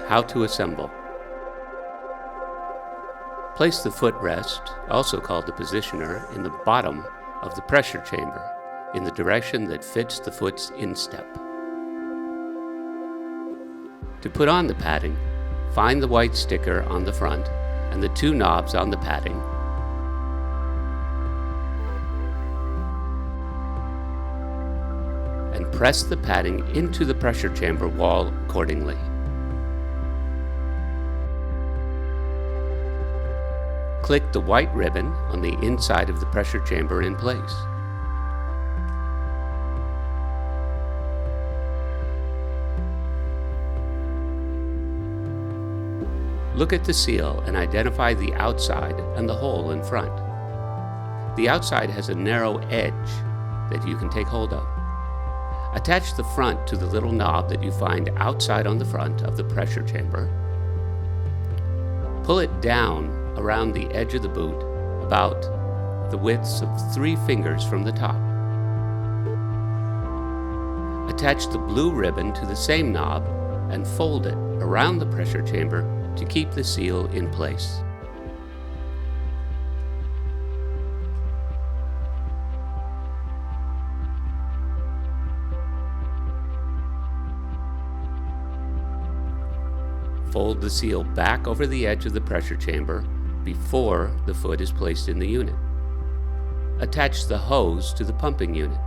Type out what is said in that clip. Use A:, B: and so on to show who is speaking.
A: How to assemble. Place the footrest, also called the positioner, in the bottom of the pressure chamber, in the direction that fits the foot's instep. To put on the padding, find the white sticker on the front and the two knobs on the padding. And press the padding into the pressure chamber wall accordingly. Click the white ribbon on the inside of the pressure chamber in place. Look at the seal and identify the outside and the hole in front. The outside has a narrow edge that you can take hold of. Attach the front to the little knob that you find outside on the front of the pressure chamber. Pull it down around the edge of the boot about the widths of 3 fingers from the top. Attach the blue ribbon to the same knob and fold it around the pressure chamber to keep the seal in place. Fold the seal back over the edge of the pressure chamber before the foot is placed in the unit. Attach the hose to the pumping unit.